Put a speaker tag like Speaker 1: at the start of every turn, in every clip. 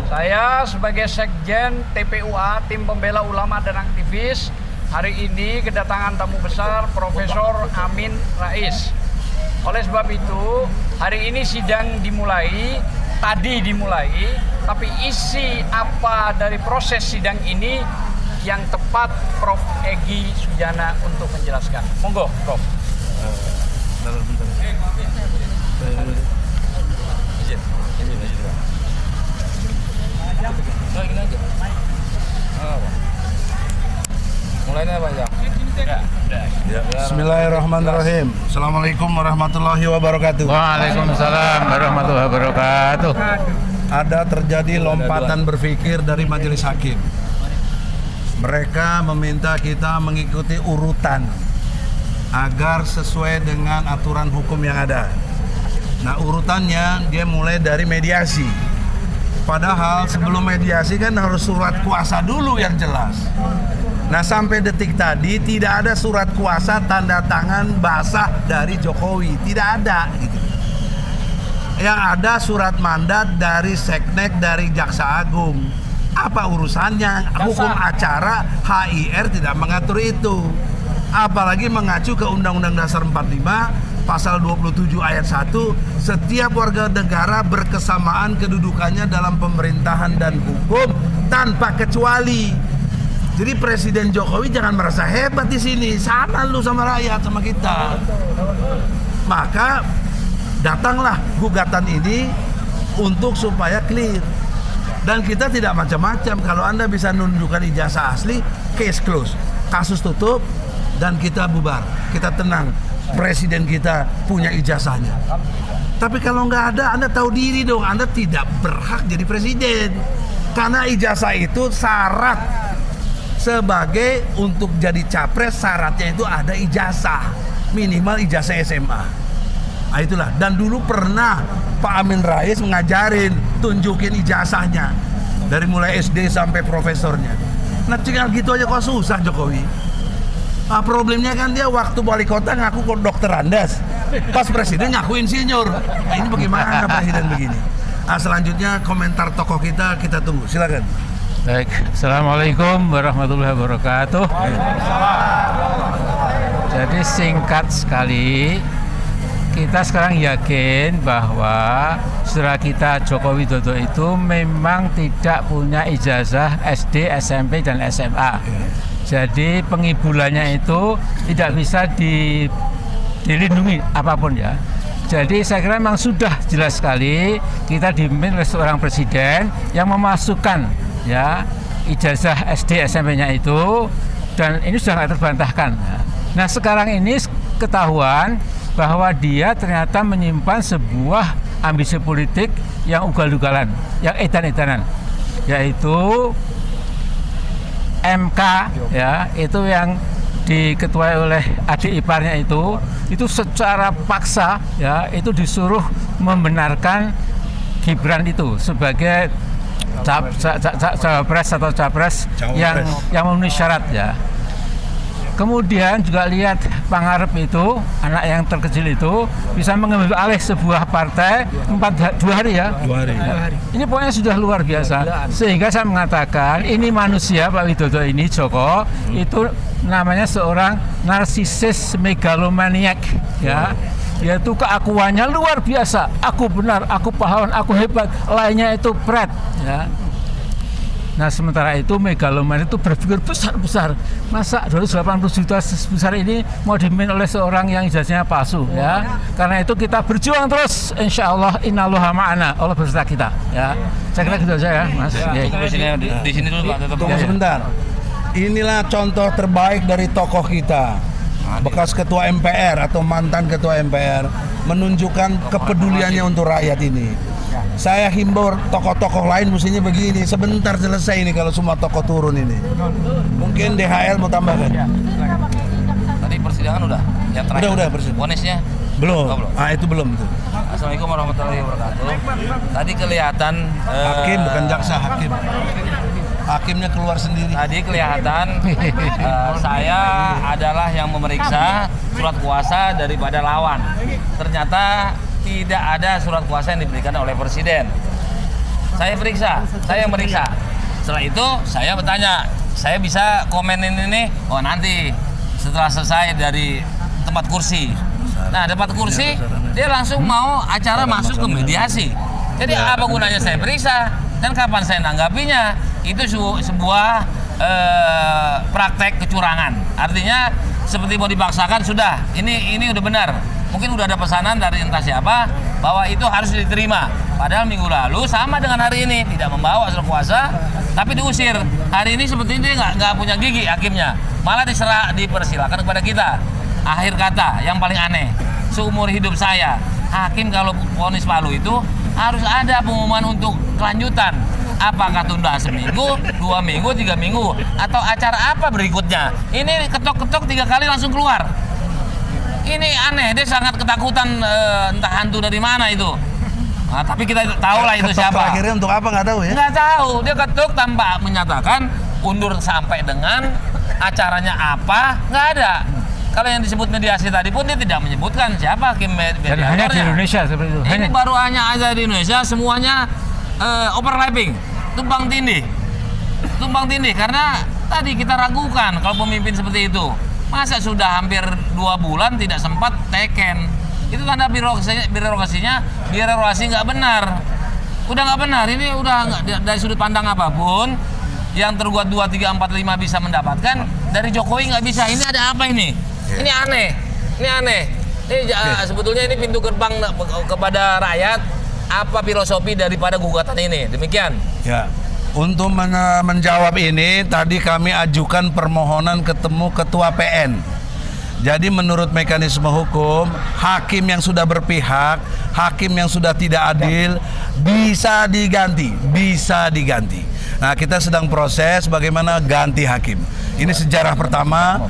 Speaker 1: Saya sebagai Sekjen TPUA, Tim Pembela Ulama dan Aktivis, hari ini kedatangan tamu besar Profesor Amin Rais. Oleh sebab itu, hari ini sidang tadi dimulai, tapi isi apa dari proses sidang ini yang tepat Prof. Egy Sujana untuk menjelaskan. Monggo, Prof.
Speaker 2: Mulainya Pak ya.
Speaker 3: Bismillahirrahmanirrahim. Assalamualaikum warahmatullahi wabarakatuh.
Speaker 2: Waalaikumsalam warahmatullahi wabarakatuh.
Speaker 3: Ada terjadi lompatan berpikir dari majelis hakim. Mereka meminta kita mengikuti urutan agar sesuai dengan aturan hukum yang ada. Nah, urutannya dia mulai dari mediasi. Padahal sebelum mediasi kan harus surat kuasa dulu yang jelas. Nah, sampai detik tadi tidak ada surat kuasa tanda tangan basah dari Jokowi, tidak ada gitu. Yang ada surat mandat dari Seknek, dari Jaksa Agung. Apa urusannya? Hukum acara HIR tidak mengatur itu. Apalagi mengacu ke Undang-Undang Dasar 45 Pasal 27 ayat 1, setiap warga negara berkesamaan kedudukannya dalam pemerintahan dan hukum tanpa kecuali. Jadi Presiden Jokowi jangan merasa hebat di sini, sama lu sama rakyat, sama kita. Maka datanglah gugatan ini untuk supaya clear. Dan kita tidak macam-macam. Kalau Anda bisa menunjukkan ijazah asli, case close, kasus tutup, dan kita bubar, kita tenang. Presiden kita punya ijazahnya. Tapi kalau nggak ada, Anda tahu diri dong, Anda tidak berhak jadi presiden. Karena ijazah itu syarat sebagai untuk jadi capres, syaratnya itu ada ijazah, minimal ijazah SMA. Nah, itulah. Dan dulu pernah Pak Amin Rais ngajarin, tunjukin ijazahnya dari mulai SD sampai profesornya. Nah, tinggal gitu aja kok susah Jokowi. Nah, problemnya kan dia waktu wali kota ngaku kok dokter Andas, pas presiden ngaku insinyur. Nah, ini bagaimana presiden begini? Nah, selanjutnya komentar tokoh kita tunggu, silakan.
Speaker 2: Baik, Assalamualaikum warahmatullahi wabarakatuh. Jadi singkat sekali, kita sekarang yakin bahwa saudara kita Joko Widodo itu memang tidak punya ijazah SD, SMP, dan SMA. Jadi pengibulannya itu tidak bisa dilindungi apapun ya. Jadi saya kira memang sudah jelas sekali kita dipimpin oleh seorang presiden yang memasukkan ya ijazah SD SMP-nya itu, dan ini sudah tidak terbantahkan. Nah, sekarang ini ketahuan bahwa dia ternyata menyimpan sebuah ambisi politik yang ugal-ugalan, yang edan-edanan, yaitu MK ya, itu yang diketuai oleh adik iparnya itu secara paksa ya, itu disuruh membenarkan Gibran itu sebagai capres atau capres yang memenuhi syarat ya. Kemudian juga lihat Pangarep itu, anak yang terkecil itu bisa mengambil alih sebuah partai 2 hari ya. 2 hari. Ini pokoknya sudah luar biasa. Sehingga saya mengatakan ini manusia Pak Widodo ini, Joko, itu namanya seorang narsisis megalomaniak ya. Yaitu keakuannya luar biasa. Aku benar, aku pahlawan, aku hebat. Lainnya itu pret ya. Nah, sementara itu megaloman itu berpikir besar-besar. Masa 280 juta sebesar ini mau dimin oleh seorang yang ijazahnya palsu ya. Karena itu kita berjuang terus, insya Allah innallaha ma'ana, Allah beserta kita ya. Saya kira gitu aja ya Mas. Di sini dulu Pak, tetap.
Speaker 3: Tunggu sebentar. Inilah contoh terbaik dari tokoh kita, bekas ketua MPR atau mantan ketua MPR, menunjukkan kepeduliannya untuk rakyat ini. Saya himbau tokoh-tokoh lain mestinya begini, sebentar selesai ini kalau semua tokoh turun ini. Mungkin DHL mau tambahkan.
Speaker 2: Tadi persidangan udah? Yang terakhir?
Speaker 3: Udah persidangan.
Speaker 2: Vonisnya?
Speaker 3: Belum.
Speaker 2: Oh, belum.
Speaker 3: Ah, itu belum tuh.
Speaker 2: Assalamualaikum warahmatullahi wabarakatuh. Tadi kelihatan
Speaker 3: Hakim bukan jaksa, hakim. Hakimnya keluar sendiri.
Speaker 2: Tadi kelihatan saya adalah yang memeriksa surat kuasa daripada lawan. Ternyata
Speaker 4: tidak ada surat kuasa yang diberikan oleh Presiden. Saya yang meriksa. Setelah itu saya bertanya, saya bisa komenin ini, oh nanti setelah selesai dari tempat kursi. Nah, tempat kursi dia langsung mau acara masuk ke mediasi. Jadi apa gunanya saya periksa dan kapan saya nanggapinya? Itu sebuah praktek kecurangan. Artinya seperti mau dipaksakan, sudah ini udah benar. Mungkin udah ada pesanan dari entah siapa bahwa itu harus diterima. Padahal minggu lalu sama dengan hari ini tidak membawa surat kuasa, tapi diusir. Hari ini seperti ini nggak punya gigi hakimnya, malah dipersilakan kepada kita. Akhir kata yang paling aneh, seumur hidup saya, hakim kalau vonis palu itu harus ada pengumuman untuk kelanjutan. Apakah tunda seminggu, 2 minggu, 3 minggu, atau acara apa berikutnya? Ini ketok-ketok 3 kali langsung keluar. Ini aneh, dia sangat ketakutan, entah hantu dari mana itu. Nah, tapi kita tahu lah itu siapa.
Speaker 3: Terakhirnya untuk apa nggak tahu ya?
Speaker 4: Nggak tahu, dia ketuk tanpa menyatakan undur sampai dengan acaranya apa, nggak ada. Kalau yang disebut mediasi tadi pun dia tidak menyebutkan siapa hakim mediatornya.
Speaker 2: Dan hanya di Indonesia seperti itu.
Speaker 4: Ini baru hanya aja di Indonesia, semuanya overlapping, tumpang tindih karena tadi kita ragukan kalau pemimpin seperti itu. Masa sudah hampir 2 bulan tidak sempat teken? Itu tanda birokrasinya nggak benar. Udah nggak benar, ini udah nggak, dari sudut pandang apapun yang tergugat 2, 3, 4, 5 bisa mendapatkan, dari Jokowi nggak bisa. Ini ada apa ini? Ini aneh. Sebetulnya ini pintu gerbang kepada rakyat. Apa filosofi daripada gugatan ini? Demikian.
Speaker 3: Ya. Untuk menjawab ini, tadi kami ajukan permohonan ketemu Ketua PN. Jadi menurut mekanisme hukum, hakim yang sudah berpihak, hakim yang sudah tidak adil bisa diganti. Nah, kita sedang proses bagaimana ganti hakim. Ini sejarah pertama,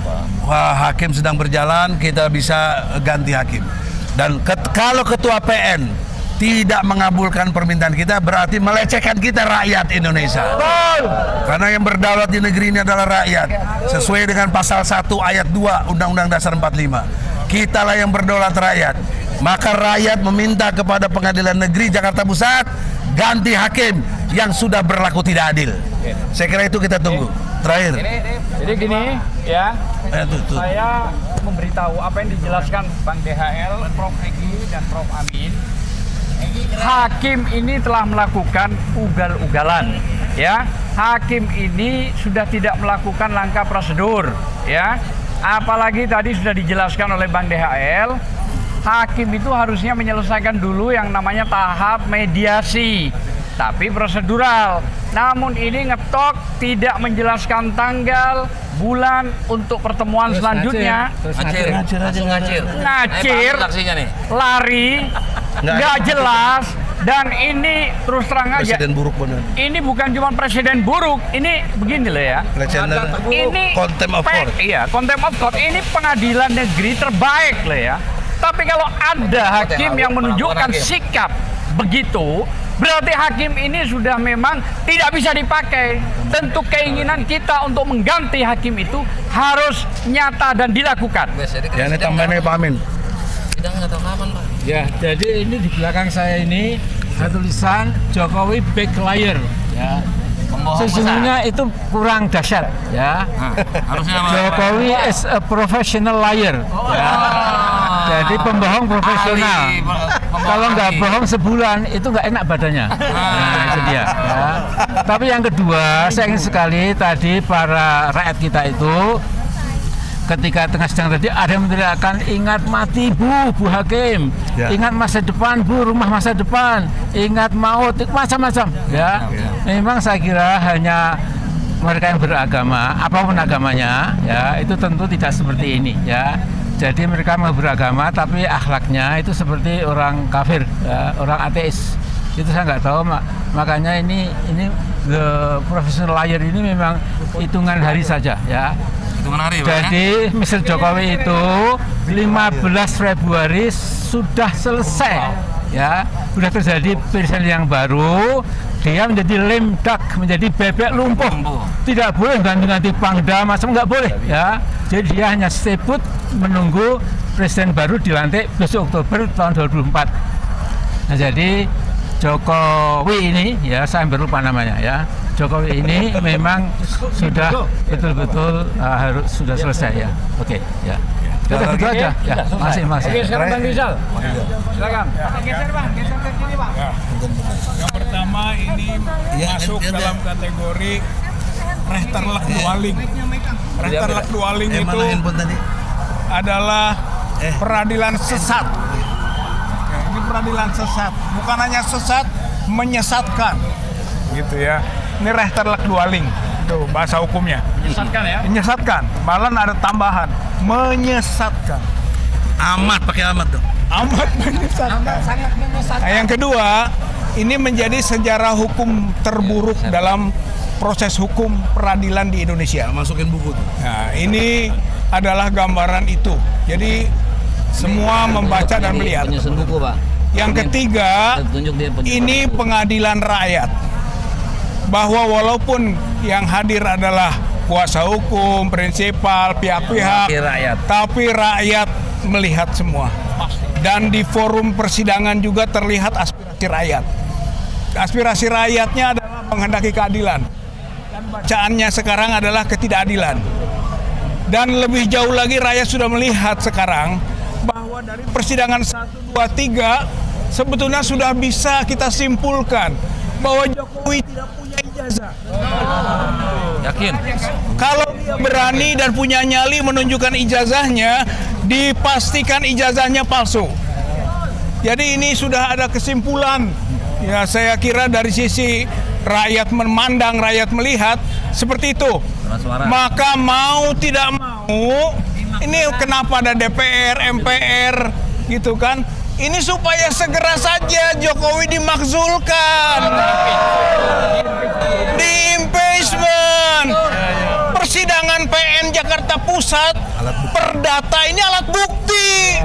Speaker 3: hakim sedang berjalan, kita bisa ganti hakim. Dan kalau Ketua PN tidak mengabulkan permintaan kita, berarti melecehkan kita rakyat Indonesia. Karena yang berdaulat di negeri ini adalah rakyat. Sesuai dengan pasal 1 ayat 2 Undang-Undang Dasar 45. Kitalah yang berdaulat rakyat. Maka rakyat meminta kepada Pengadilan Negeri Jakarta Pusat ganti hakim yang sudah berlaku tidak adil. Saya kira itu kita tunggu. Terakhir.
Speaker 1: Jadi gini ya, saya memberitahu apa yang dijelaskan Bang DHL, Prof. Egy dan Prof. Amin. Hakim ini telah melakukan ugal-ugalan, ya. Hakim ini sudah tidak melakukan langkah prosedur, ya. Apalagi tadi sudah dijelaskan oleh Bang DHL, hakim itu harusnya menyelesaikan dulu yang namanya tahap mediasi, tapi prosedural. Namun ini ngetok tidak menjelaskan tanggal, bulan untuk pertemuan selanjutnya. Ngacir, lari, nggak jelas. Dan ini terus terang aja,
Speaker 3: Presiden buruk benar.
Speaker 1: ini bukan cuma presiden buruk, ini begini loh ya. Ini
Speaker 3: contempt of court.
Speaker 1: Iya, contempt of court. Ini pengadilan negeri terbaik loh ya. Tapi kalau ada hakim yang menunjukkan sikap begitu, berarti hakim ini sudah memang tidak bisa dipakai. Tentu keinginan kita untuk mengganti hakim itu harus nyata dan dilakukan.
Speaker 3: Ya, ini tambahannya Pak Amin.
Speaker 4: Tidak tahu kapan, Pak.
Speaker 2: Ya, jadi ini di belakang saya ini ada tulisan Jokowi back liar. Ya. Sesungguhnya itu kurang dahsyat, ya.
Speaker 4: Harusnya
Speaker 2: Jokowi is a professional liar. Ya. Jadi pembohong profesional. Kalau nggak bohong sebulan itu nggak enak badannya. Nah, itu dia. Ya. Tapi yang kedua, saya ingin sekali tadi para rakyat kita itu ketika tengah sedang tadi ada yang meneriakkan ingat mati bu hakim, ya. Ingat masa depan bu, rumah masa depan, ingat maut, macam-macam. Ya. Memang saya kira hanya mereka yang beragama, apapun agamanya, ya itu tentu tidak seperti ini, ya. Jadi mereka mau beragama tapi akhlaknya itu seperti orang kafir, ya, orang ateis. Itu saya nggak tahu, makanya ini the professional liar ini memang hitungan hari saja, ya. Jadi Mr. Jokowi itu 15 Februari sudah selesai, ya, sudah terjadi presiden yang baru, dia menjadi lame duck, menjadi bebek lumpuh, tidak boleh ganti-ganti Pangdam, macam nggak boleh, ya. Jadi dia hanya stay put menunggu presiden baru dilantik besok Oktober tahun 2024. Nah, jadi Jokowi ini, ya saya lupa namanya ya, Jokowi ini memang sudah betul-betul sudah selesai ya. Oke, ya. Sudah gitu aja. Ya, masih.
Speaker 1: Oke, sekarang Bang Rizal. Silakan.
Speaker 5: Geser Bang, geser ke kiri Bang.
Speaker 6: Yang pertama ini masuk dalam kategori Rechterlek Dwaling. Rechterlek Dwaling itu adalah peradilan sesat. Ya, ini peradilan sesat, bukan hanya sesat, menyesatkan, gitu ya. Ini Rechterlek Dwaling, itu bahasa hukumnya.
Speaker 1: Menyesatkan ya.
Speaker 6: Menyesatkan, malah ada tambahan, menyesatkan.
Speaker 3: Amat, pakai amat dong.
Speaker 6: Amat menyesatkan.
Speaker 5: Sangat menyesatkan.
Speaker 6: Nah, yang kedua, ini menjadi sejarah hukum terburuk dalam proses hukum peradilan di Indonesia.
Speaker 3: Masukin buku tuh.
Speaker 6: Nah, ini adalah gambaran itu. Jadi semua membaca dan melihat.
Speaker 4: Penyusun buku, Pak.
Speaker 6: Yang ketiga,
Speaker 4: Tunjuk dia penyusun
Speaker 6: ini
Speaker 4: buku.
Speaker 6: pengadilan rakyat. Bahwa walaupun yang hadir adalah kuasa hukum, prinsipal, pihak-pihak, tapi rakyat melihat semua. Dan di forum persidangan juga terlihat aspirasi rakyat. Aspirasi rakyatnya adalah menghendaki keadilan. Dan bacaannya sekarang adalah ketidakadilan. Dan lebih jauh lagi rakyat sudah melihat sekarang bahwa dari persidangan 1, 2, 3 sebetulnya sudah bisa kita simpulkan bahwa Jokowi tidak punya ijazah.
Speaker 4: Yakin?
Speaker 6: Kalau dia berani dan punya nyali menunjukkan ijazahnya, dipastikan ijazahnya palsu. Jadi ini sudah ada kesimpulan. Ya, saya kira dari sisi rakyat memandang, rakyat melihat seperti itu. Maka mau tidak mau, ini kenapa ada DPR, MPR, gitu kan? Ini supaya segera saja Jokowi dimakzulkan, di-impeachment. Persidangan PN Jakarta Pusat, perdata ini alat bukti.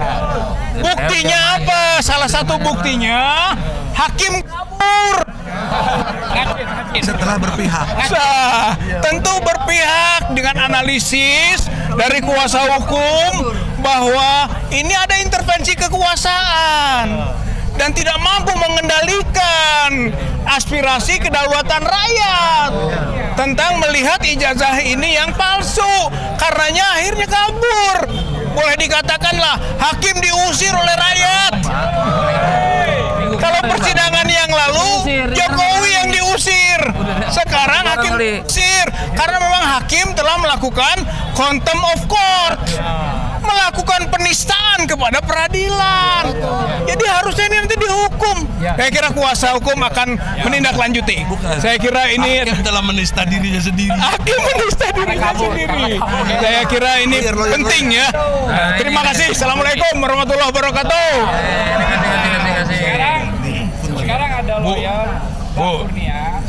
Speaker 6: Buktinya apa? Salah satu buktinya, hakim kabur.
Speaker 3: Setelah berpihak.
Speaker 6: Tentu berpihak dengan analisis dari kuasa hukum bahwa ini ada intervensi kekuasaan dan tidak mampu mengendalikan aspirasi kedaulatan rakyat tentang melihat ijazah ini yang palsu, karenanya akhirnya kabur. Boleh dikatakanlah hakim diusir oleh rakyat. Kalau persidangan yang lalu Jokowi yang diusir, sekarang hakim diusir karena memang hakim telah melakukan contempt of court, melakukan penistaan kepada peradilan. Jadi harusnya ini nanti dihukum. Saya kira kuasa hukum akan menindaklanjuti. Saya kira ini
Speaker 3: Hakim telah menista dirinya sendiri.
Speaker 6: hakim menista dirinya sendiri. Saya kira ini penting ya. Terima kasih. Assalamualaikum warahmatullahi wabarakatuh.
Speaker 1: Sekarang ada loyal Bang Kurnia,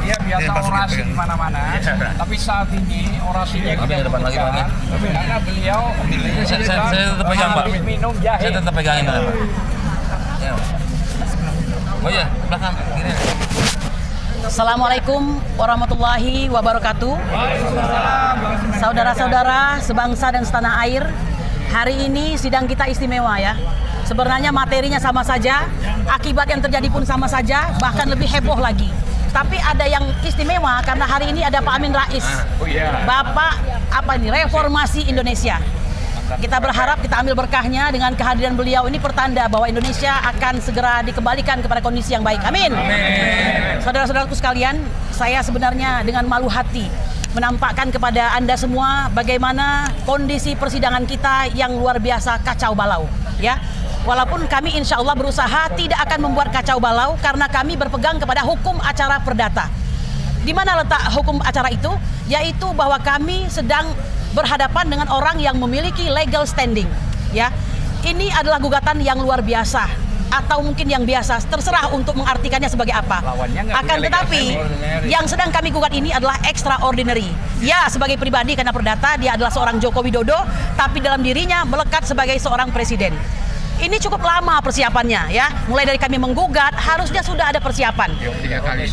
Speaker 1: dia biasa orasi di mana-mana, tapi saat ini orasinya tidak berjalan karena beliau
Speaker 4: Saya tetap pegang, Pak.
Speaker 1: minum jahe.
Speaker 4: Saya tetap pegangin, Pak. Ya. Oh iya, belakang kiri.
Speaker 7: Assalamualaikum warahmatullahi wabarakatuh. Saudara-saudara sebangsa dan setanah air, hari ini sidang kita istimewa ya. Sebenarnya materinya sama saja, akibat yang terjadi pun sama saja, bahkan lebih heboh lagi. Tapi ada yang istimewa karena hari ini ada Pak Amin Rais, Bapak Reformasi Indonesia. Kita berharap kita ambil berkahnya dengan kehadiran beliau ini pertanda bahwa Indonesia akan segera dikembalikan kepada kondisi yang baik. Amin. Saudara-saudaraku sekalian, saya sebenarnya dengan malu hati menampakkan kepada Anda semua bagaimana kondisi persidangan kita yang luar biasa kacau balau, ya. Walaupun kami insya Allah berusaha tidak akan membuat kacau balau karena kami berpegang kepada hukum acara perdata. Di mana letak hukum acara itu? Yaitu bahwa kami sedang berhadapan dengan orang yang memiliki legal standing, ya. Ini adalah gugatan yang luar biasa atau mungkin yang biasa, terserah untuk mengartikannya sebagai apa. Akan tetapi yang sedang kami gugat ini adalah extraordinary. Ya, sebagai pribadi karena perdata dia adalah seorang Joko Widodo, tapi dalam dirinya melekat sebagai seorang presiden. Ini cukup lama persiapannya ya. Mulai dari kami menggugat, harusnya sudah ada persiapan.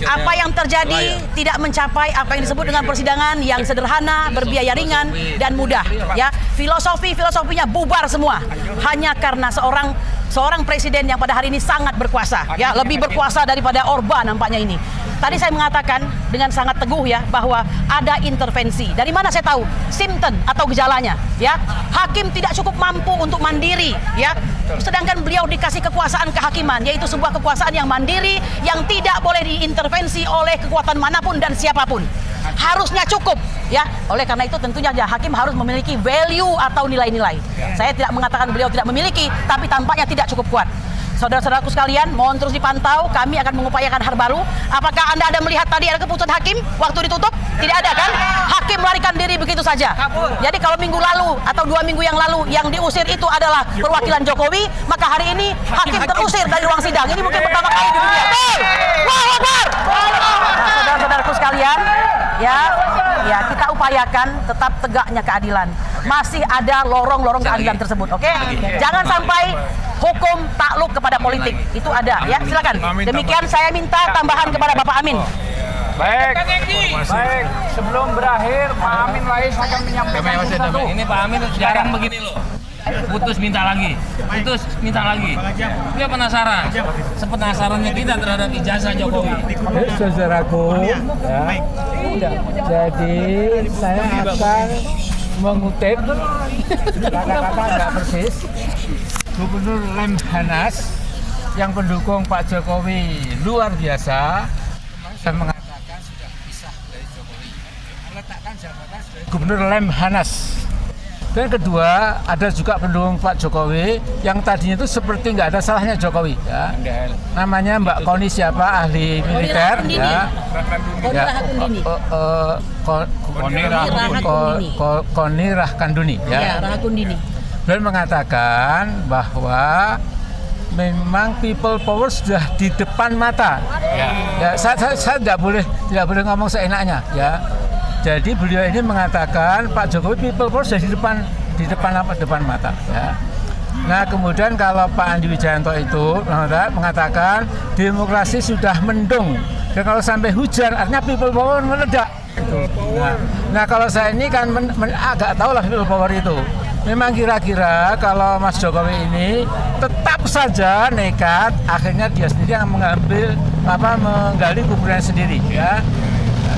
Speaker 7: Apa yang terjadi tidak mencapai apa yang disebut dengan persidangan yang sederhana, berbiaya ringan dan mudah ya. Filosofinya bubar semua hanya karena seorang presiden yang pada hari ini sangat berkuasa ya, lebih berkuasa daripada Orban nampaknya ini. Tadi saya mengatakan dengan sangat teguh ya bahwa ada intervensi. Dari mana saya tahu? Simptom atau gejalanya ya. Hakim tidak cukup mampu untuk mandiri ya. Sedangkan beliau dikasih kekuasaan kehakiman, yaitu sebuah kekuasaan yang mandiri yang tidak boleh diintervensi oleh kekuatan manapun dan siapapun. Harusnya cukup ya. Oleh karena itu tentunya ya, hakim harus memiliki value atau nilai-nilai. Saya tidak mengatakan beliau tidak memiliki, tapi tampaknya tidak cukup kuat. Saudara-saudaraku sekalian, mohon terus dipantau. Kami akan mengupayakan hal baru. Apakah Anda ada melihat tadi ada keputusan hakim waktu ditutup? Tidak ada kan? Hakim melarikan diri begitu saja. Jadi kalau minggu lalu atau 2 minggu yang lalu yang diusir itu adalah perwakilan Jokowi, maka hari ini hakim terusir dari ruang sidang. Ini mungkin pertama kali di dunia. Allahu Akbar! Nah, saudara-saudaraku sekalian, ya kita upayakan tetap tegaknya keadilan. Masih ada lorong-lorong keadilan tersebut, oke? Jangan sampai hukum takluk kepada politik. Itu ada ya. Silakan. Demikian saya minta tambahan kepada Bapak Amin.
Speaker 1: Baik. Sebelum berakhir, Pak Amin Rais akan menyampaikan sesuatu.
Speaker 4: Ini Pak Amin jarang begini loh. Putus minta lagi. Dia penasaran. Sepenasarannya kita terhadap ijazah Jokowi.
Speaker 2: Saudaraku, ya. Jadi saya akan mengutip kata-kata nggak persis Gubernur Lemhanas yang pendukung Pak Jokowi luar biasa dan mengatakan sudah pisah dari Jokowi, meletakkan jabatan sebagai Gubernur Lemhanas. Dan kedua, ada juga pendukung Pak Jokowi yang tadinya itu seperti nggak ada salahnya Jokowi ya. Namanya Mbak Koni siapa, ahli militer ya. Koni Rahakundini ya. Dan mengatakan bahwa memang people power sudah di depan mata. Ya, saya tidak boleh ngomong seenaknya ya. Jadi beliau ini mengatakan Pak Jokowi people power sudah di depan mata ya. Nah, kemudian kalau Pak Andi Wijayanto itu mengatakan demokrasi sudah mendung. Dan kalau sampai hujan artinya people power meledak. Nah, kalau saya ini kan agak tahu lah people power itu. Memang kira-kira kalau Mas Jokowi ini tetap saja nekat, akhirnya dia sendiri yang menggali kuburan sendiri ya.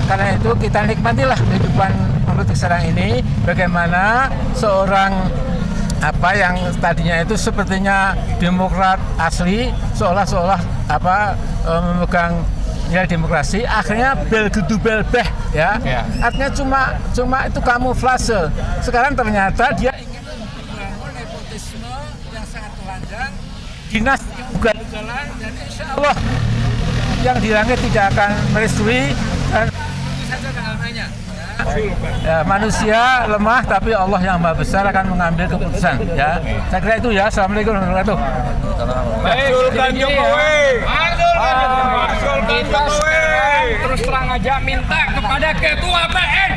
Speaker 2: Karena itu kita nikmatilah kehidupan politik sekarang ini, bagaimana seorang yang tadinya itu sepertinya demokrat asli seolah-olah memegang nilai demokrasi, akhirnya bel beh ya. Artinya cuma itu kamuflase. Sekarang ternyata dia ingin membangun nepotisme yang sangat telanjang, dinas ugal-ugalan, dan insya Allah yang di langit tidak akan merestui. Dan saja keamanannya. Ya, manusia lemah tapi Allah yang Maha Besar akan mengambil keputusan ya. Saya kira itu ya. Assalamualaikum warahmatullahi wabarakatuh.
Speaker 1: Maksudkan Jokowi. Kita sekarang terus terang aja minta kepada Ketua PS